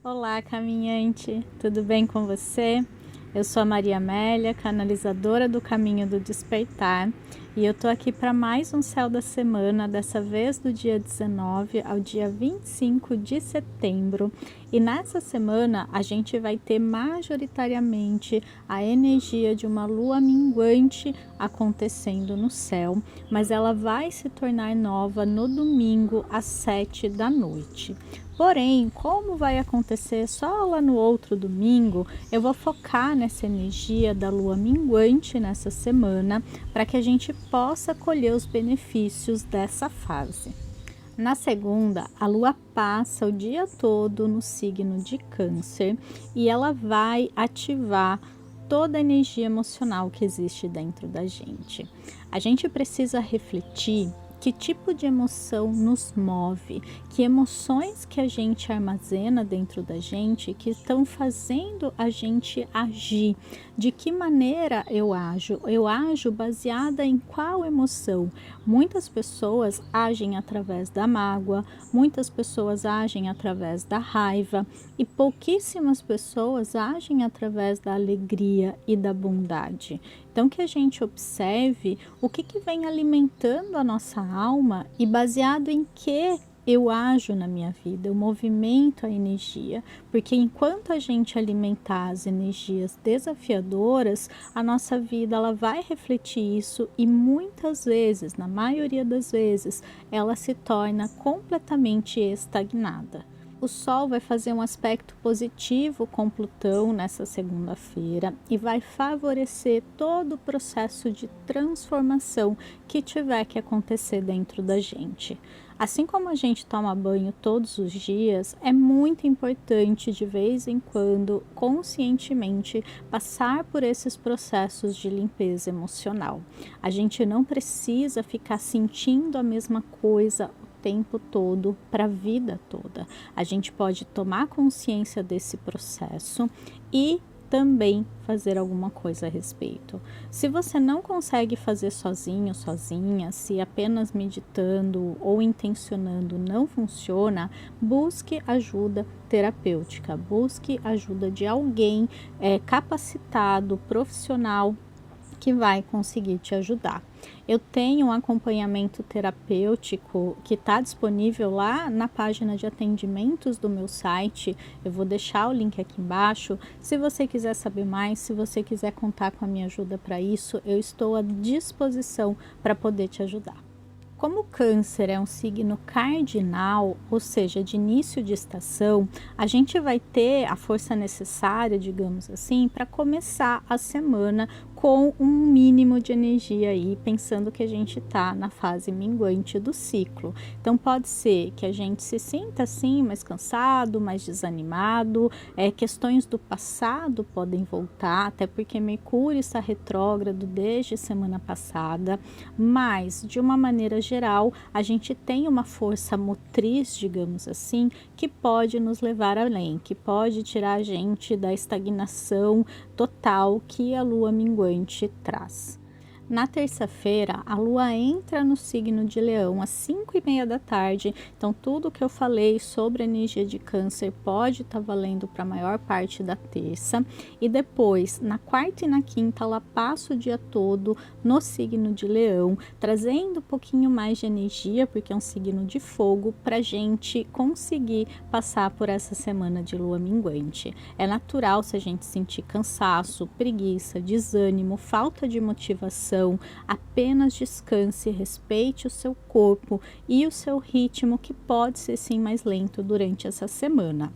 Olá, caminhante, tudo bem com você? Eu sou a Maria Amélia, canalizadora do Caminho do Despertar, e eu tô aqui para mais um Céu da Semana, dessa vez do dia 19 ao dia 25 de setembro. E nessa semana a gente vai ter majoritariamente a energia de uma lua minguante acontecendo no céu, mas ela vai se tornar nova no domingo às 7 da noite. Porém, como vai acontecer só lá no outro domingo, eu vou focar nessa energia da lua minguante nessa semana para que a gente possa colher os benefícios dessa fase. Na segunda, a lua passa o dia todo no signo de Câncer e ela vai ativar toda a energia emocional que existe dentro da gente. A gente precisa refletir que tipo de emoção nos move, que emoções que a gente armazena dentro da gente que estão fazendo a gente agir, de que maneira eu ajo baseada em qual emoção. Muitas pessoas agem através da mágoa, muitas pessoas agem através da raiva e pouquíssimas pessoas agem através da alegria e da bondade. Então, que a gente observe o que vem alimentando a nossa alma e baseado em que eu ajo na minha vida, eu movimento a energia, porque enquanto a gente alimentar as energias desafiadoras, a nossa vida ela vai refletir isso e muitas vezes, na maioria das vezes, ela se torna completamente estagnada. O Sol vai fazer um aspecto positivo com Plutão nessa segunda-feira e vai favorecer todo o processo de transformação que tiver que acontecer dentro da gente. Assim como a gente toma banho todos os dias, é muito importante de vez em quando, conscientemente, passar por esses processos de limpeza emocional. A gente não precisa ficar sentindo a mesma coisa tempo todo para a vida toda. A gente pode tomar consciência desse processo e também fazer alguma coisa a respeito. Se você não consegue fazer sozinho, sozinha, se apenas meditando ou intencionando não funciona, busque ajuda terapêutica, busque ajuda de alguém capacitado, profissional, que vai conseguir te ajudar. Eu tenho um acompanhamento terapêutico que está disponível lá na página de atendimentos do meu site. Eu vou deixar o link aqui embaixo. Se você quiser saber mais, se você quiser contar com a minha ajuda para isso, eu estou à disposição para poder te ajudar. Como o Câncer é um signo cardinal, ou seja, de início de estação, a gente vai ter a força necessária, digamos assim, para começar a semana com um mínimo de energia aí, pensando que a gente está na fase minguante do ciclo. Então pode ser que a gente se sinta assim, mais cansado, mais desanimado, questões do passado podem voltar, até porque Mercúrio está retrógrado desde semana passada, mas de uma maneira geral, a gente tem uma força motriz, digamos assim, que pode nos levar além, que pode tirar a gente da estagnação total que a lua minguante traz. Na terça-feira, a lua entra no signo de Leão às 5:30 da tarde, então tudo que eu falei sobre a energia de Câncer pode estar valendo para a maior parte da terça. E depois, na quarta e na quinta, ela passa o dia todo no signo de Leão, trazendo um pouquinho mais de energia, porque é um signo de fogo, para a gente conseguir passar por essa semana de lua minguante. É natural se a gente sentir cansaço, preguiça, desânimo, falta de motivação. Apenas descanse, respeite o seu corpo e o seu ritmo, que pode ser sim mais lento durante essa semana.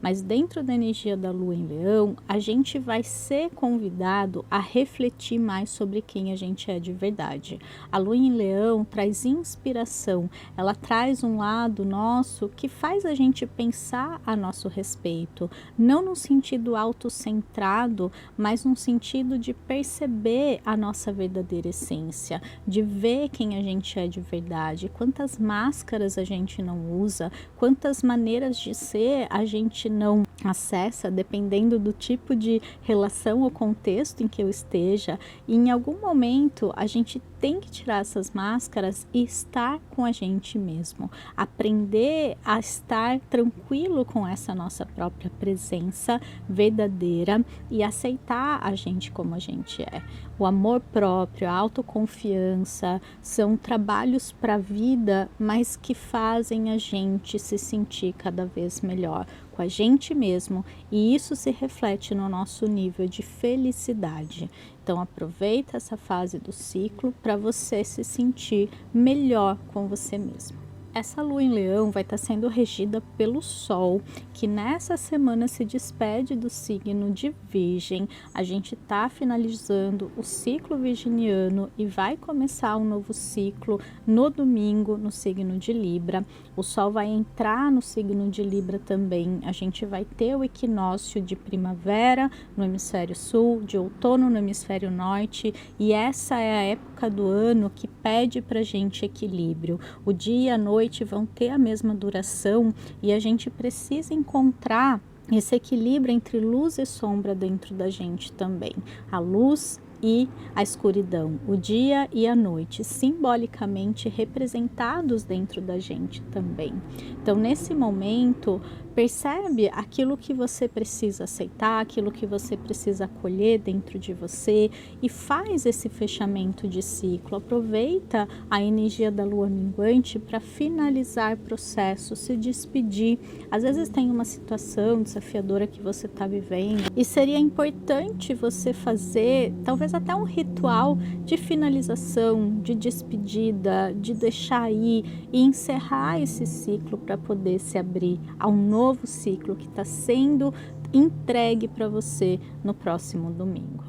Mas dentro da energia da lua em Leão, a gente vai ser convidado a refletir mais sobre quem a gente é de verdade. A lua em Leão traz inspiração, ela traz um lado nosso que faz a gente pensar a nosso respeito, não num sentido autocentrado, mas num sentido de perceber a nossa verdadeira essência, de ver quem a gente é de verdade, quantas máscaras a gente não usa, quantas maneiras de ser a gente não acessa, dependendo do tipo de relação ou contexto em que eu esteja. E em algum momento a gente tem que tirar essas máscaras e estar com a gente mesmo, aprender a estar tranquilo com essa nossa própria presença verdadeira e aceitar a gente como a gente é. O amor próprio, a autoconfiança são trabalhos para a vida, mas que fazem a gente se sentir cada vez melhor com a gente mesmo, e isso se reflete no nosso nível de felicidade. Então aproveita essa fase do ciclo para você se sentir melhor com você mesmo. Essa lua em Leão vai estar sendo regida pelo Sol, que nessa semana se despede do signo de Virgem. A gente está finalizando o ciclo virginiano e vai começar um novo ciclo no domingo no signo de Libra. O Sol vai entrar no signo de Libra também. A gente vai ter o equinócio de primavera no hemisfério sul, de outono no hemisfério norte, e essa é a época do ano que pede para a gente equilíbrio. O dia e a noite vão ter a mesma duração e a gente precisa encontrar esse equilíbrio entre luz e sombra dentro da gente também. A luz e a escuridão, o dia e a noite, simbolicamente representados dentro da gente também. Então, nesse momento, percebe aquilo que você precisa aceitar, aquilo que você precisa acolher dentro de você e faz esse fechamento de ciclo. Aproveita a energia da lua minguante para finalizar processo, se despedir. Às vezes tem uma situação desafiadora que você está vivendo e seria importante você fazer, talvez até um ritual de finalização, de despedida, de deixar ir e encerrar esse ciclo para poder se abrir a um novo ciclo que está sendo entregue para você no próximo domingo.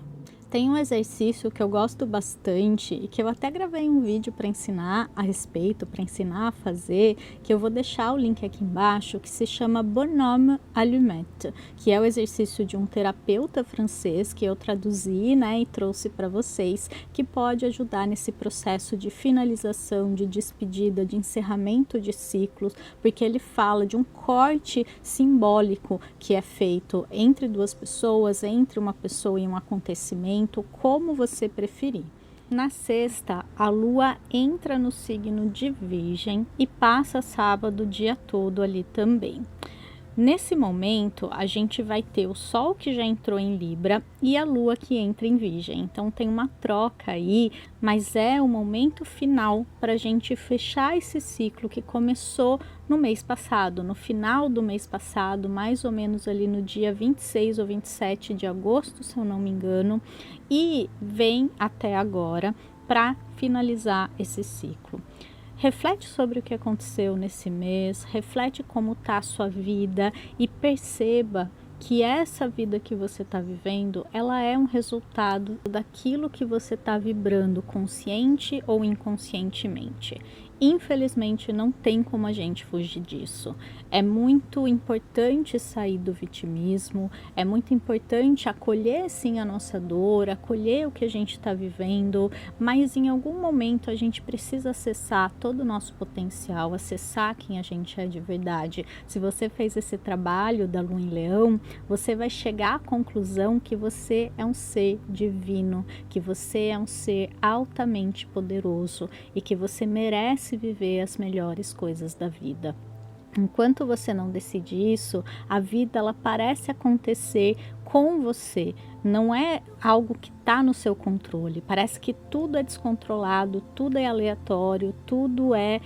Tem um exercício que eu gosto bastante e que eu até gravei um vídeo para ensinar a respeito, para ensinar a fazer, que eu vou deixar o link aqui embaixo, que se chama Bonhomme Allumette, que é o exercício de um terapeuta francês que eu traduzi, né, e trouxe para vocês, que pode ajudar nesse processo de finalização, de despedida, de encerramento de ciclos, porque ele fala de um corte simbólico que é feito entre duas pessoas, entre uma pessoa e um acontecimento, como você preferir. Na sexta, a lua entra no signo de Virgem e passa sábado o dia todo ali também. Nesse momento, a gente vai ter o Sol que já entrou em Libra e a Lua que entra em Virgem. Então, tem uma troca aí, mas é o momento final para a gente fechar esse ciclo que começou no mês passado, no final do mês passado, mais ou menos ali no dia 26 ou 27 de agosto, se eu não me engano, e vem até agora para finalizar esse ciclo. Reflete sobre o que aconteceu nesse mês, reflete como está a sua vida e perceba que essa vida que você está vivendo, ela é um resultado daquilo que você está vibrando consciente ou inconscientemente. Infelizmente, não tem como a gente fugir disso. É muito importante sair do vitimismo, é muito importante acolher sim a nossa dor, acolher o que a gente está vivendo, mas em algum momento a gente precisa acessar todo o nosso potencial, acessar quem a gente é de verdade. Se você fez esse trabalho da Lua em Leão, você vai chegar à conclusão que você é um ser divino, que você é um ser altamente poderoso e que você merece viver as melhores coisas da vida. Enquanto você não decide isso, a vida ela parece acontecer com você, não é algo que está no seu controle, parece que tudo é descontrolado, tudo é aleatório, tudo é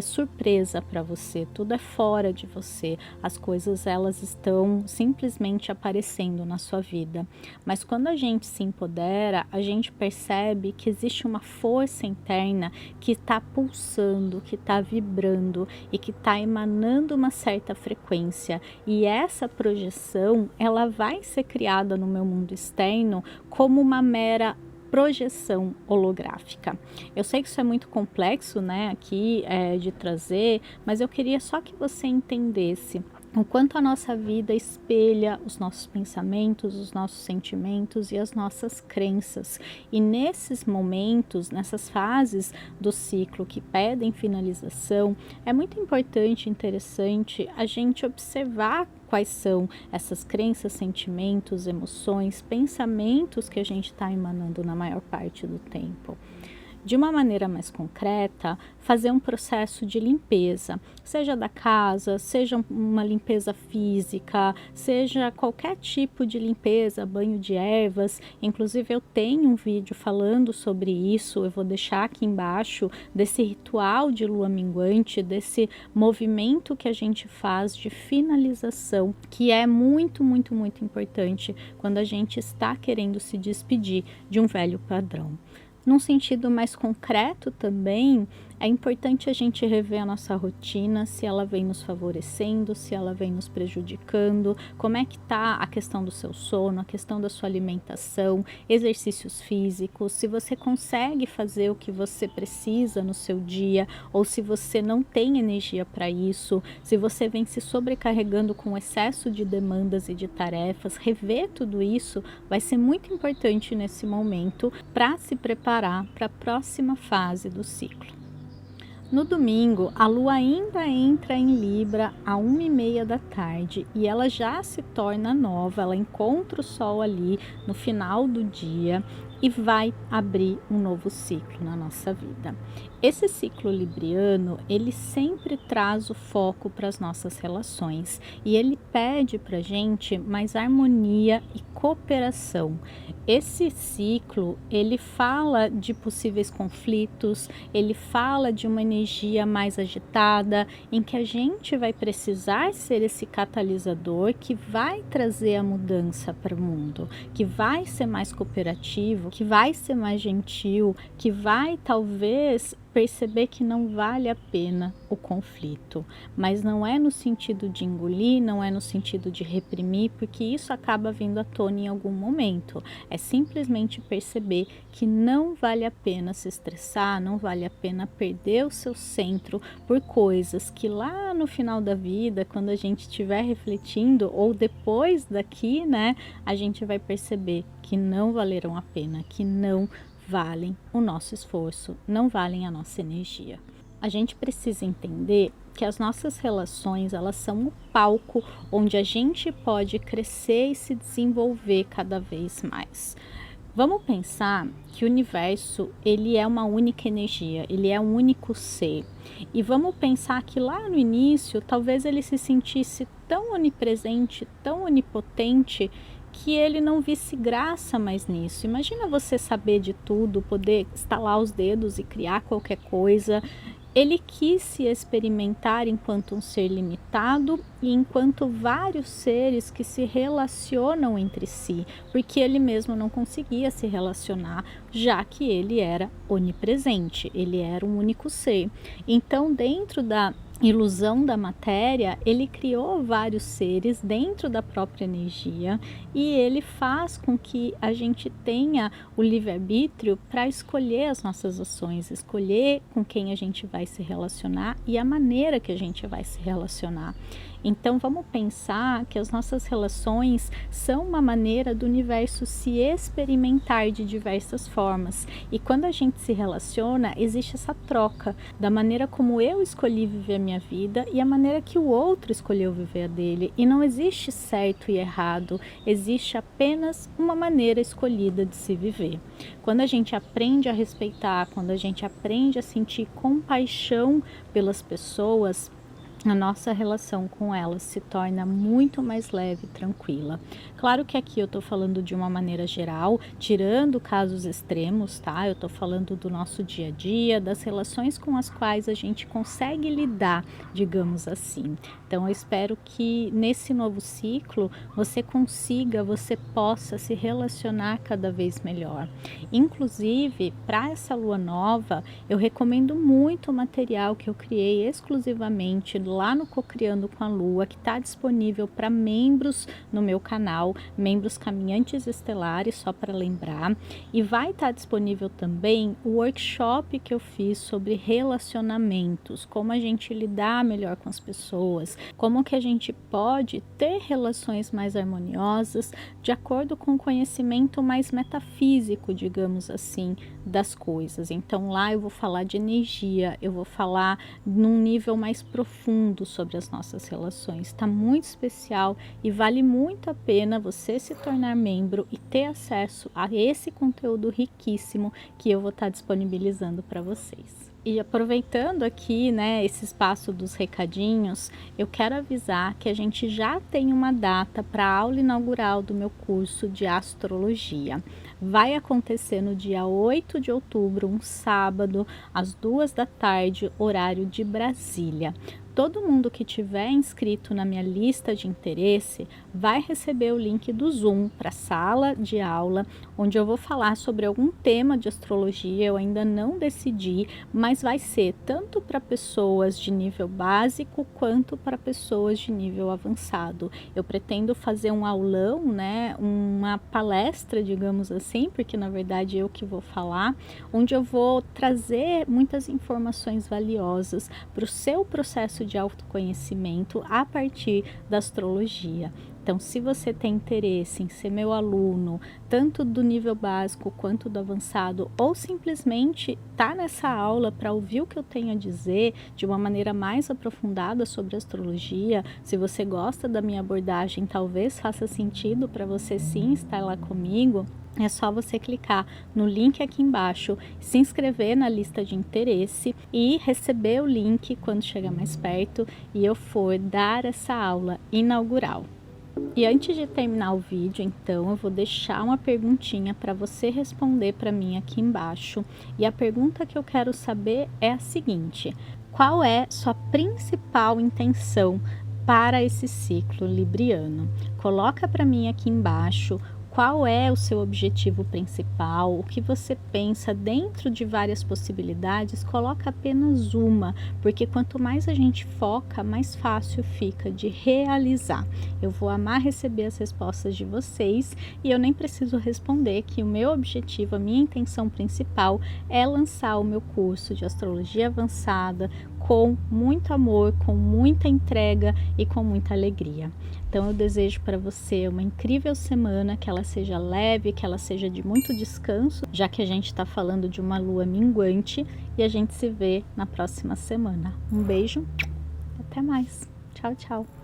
surpresa para você, tudo é fora de você, as coisas elas estão simplesmente aparecendo na sua vida, mas quando a gente se empodera, a gente percebe que existe uma força interna que está pulsando, que está vibrando e que está emanando uma certa frequência, e essa projeção ela vai ser criada no meu mundo externo como uma mera projeção holográfica. Eu sei que isso é muito complexo, né, aqui de trazer, mas eu queria só que você entendesse o quanto a nossa vida espelha os nossos pensamentos, os nossos sentimentos e as nossas crenças. E nesses momentos, nessas fases do ciclo que pedem finalização, é muito importante e interessante a gente observar quais são essas crenças, sentimentos, emoções, pensamentos que a gente está emanando na maior parte do tempo. de uma maneira mais concreta, fazer um processo de limpeza, seja da casa, seja uma limpeza física, seja qualquer tipo de limpeza, banho de ervas. Inclusive eu tenho um vídeo falando sobre isso, eu vou deixar aqui embaixo, desse ritual de lua minguante, desse movimento que a gente faz de finalização, que é muito, muito, muito importante quando a gente está querendo se despedir de um velho padrão. Num sentido mais concreto também, é importante a gente rever a nossa rotina, se ela vem nos favorecendo, se ela vem nos prejudicando, como é que está a questão do seu sono, a questão da sua alimentação, exercícios físicos, se você consegue fazer o que você precisa no seu dia, ou se você não tem energia para isso, se você vem se sobrecarregando com excesso de demandas e de tarefas. Rever tudo isso vai ser muito importante nesse momento para se preparar para a próxima fase do ciclo. No domingo, a lua ainda entra em Libra às 1h30 da tarde e ela já se torna nova, ela encontra o sol ali no final do dia e vai abrir um novo ciclo na nossa vida. Esse ciclo libriano, ele sempre traz o foco para as nossas relações e ele pede para a gente mais harmonia e cooperação. Esse ciclo, ele fala de possíveis conflitos, ele fala de uma energia mais agitada, em que a gente vai precisar ser esse catalisador que vai trazer a mudança para o mundo, que vai ser mais cooperativo, que vai ser mais gentil, que vai talvez perceber que não vale a pena o conflito, mas não é no sentido de engolir, não é no sentido de reprimir, porque isso acaba vindo à tona em algum momento. É simplesmente perceber que não vale a pena se estressar, não vale a pena perder o seu centro por coisas que lá no final da vida, quando a gente estiver refletindo, ou depois daqui, né, a gente vai perceber que não valeram a pena, que não valem o nosso esforço, não valem a nossa energia. A gente precisa entender que as nossas relações, elas são o palco onde a gente pode crescer e se desenvolver cada vez mais. Vamos pensar que o universo, ele é uma única energia, ele é um único ser. E vamos pensar que lá no início, talvez ele se sentisse tão onipresente, tão onipotente, que ele não visse graça mais nisso. Imagina você saber de tudo, poder estalar os dedos e criar qualquer coisa. Ele quis se experimentar enquanto um ser limitado e enquanto vários seres que se relacionam entre si, porque ele mesmo não conseguia se relacionar, já que ele era onipresente, ele era um único ser. Então, dentro da ilusão da matéria, ele criou vários seres dentro da própria energia e ele faz com que a gente tenha o livre-arbítrio para escolher as nossas ações, escolher com quem a gente vai se relacionar e a maneira que a gente vai se relacionar. Então vamos pensar que as nossas relações são uma maneira do universo se experimentar de diversas formas. E quando a gente se relaciona, existe essa troca da maneira como eu escolhi viver a minha vida e a maneira que o outro escolheu viver a dele. E não existe certo e errado, existe apenas uma maneira escolhida de se viver. Quando a gente aprende a respeitar, quando a gente aprende a sentir compaixão pelas pessoas, a nossa relação com elas se torna muito mais leve e tranquila. Claro que aqui eu estou falando de uma maneira geral, tirando casos extremos, tá? Eu estou falando do nosso dia a dia, das relações com as quais a gente consegue lidar, digamos assim. Então eu espero que nesse novo ciclo você possa se relacionar cada vez melhor. Inclusive, para essa lua nova, eu recomendo muito o material que eu criei exclusivamente lá no Cocriando com a Lua, que está disponível para membros no meu canal, membros caminhantes estelares, só para lembrar. E vai estar disponível também o workshop que eu fiz sobre relacionamentos, como a gente lidar melhor com as pessoas, como que a gente pode ter relações mais harmoniosas de acordo com o conhecimento mais metafísico, digamos assim, das coisas. Então lá eu vou falar de energia, eu vou falar num nível mais profundo, profundo sobre as nossas relações. Está muito especial e vale muito a pena você se tornar membro e ter acesso a esse conteúdo riquíssimo que eu vou estar disponibilizando para vocês. E aproveitando aqui, né, esse espaço dos recadinhos, eu quero avisar que a gente já tem uma data para a aula inaugural do meu curso de astrologia. Vai acontecer no dia 8 de outubro, um sábado, às 2 da tarde, horário de Brasília. Todo mundo que tiver inscrito na minha lista de interesse vai receber o link do Zoom para a sala de aula, onde eu vou falar sobre algum tema de astrologia. Eu ainda não decidi, mas vai ser tanto para pessoas de nível básico quanto para pessoas de nível avançado. Eu pretendo fazer um aulão, né, uma palestra, digamos assim, porque na verdade eu que vou falar, onde eu vou trazer muitas informações valiosas para o seu processo de autoconhecimento a partir da astrologia. Então, se você tem interesse em ser meu aluno, tanto do nível básico quanto do avançado, ou simplesmente tá nessa aula para ouvir o que eu tenho a dizer de uma maneira mais aprofundada sobre astrologia, se você gosta da minha abordagem, talvez faça sentido para você sim estar lá comigo, é só você clicar no link aqui embaixo, se inscrever na lista de interesse e receber o link quando chegar mais perto e eu for dar essa aula inaugural. E antes de terminar o vídeo, então, eu vou deixar uma perguntinha para você responder para mim aqui embaixo. E a pergunta que eu quero saber é a seguinte: qual é sua principal intenção para esse ciclo libriano? Coloca para mim aqui embaixo. Qual é o seu objetivo principal? O que você pensa dentro de várias possibilidades? Coloca apenas uma, porque quanto mais a gente foca, mais fácil fica de realizar. Eu vou amar receber as respostas de vocês e eu nem preciso responder que o meu objetivo, a minha intenção principal é lançar o meu curso de astrologia avançada com muito amor, com muita entrega e com muita alegria. Então eu desejo para você uma incrível semana, que ela seja leve, que ela seja de muito descanso, já que a gente está falando de uma lua minguante, e a gente se vê na próxima semana. Um beijo, até mais. Tchau, tchau.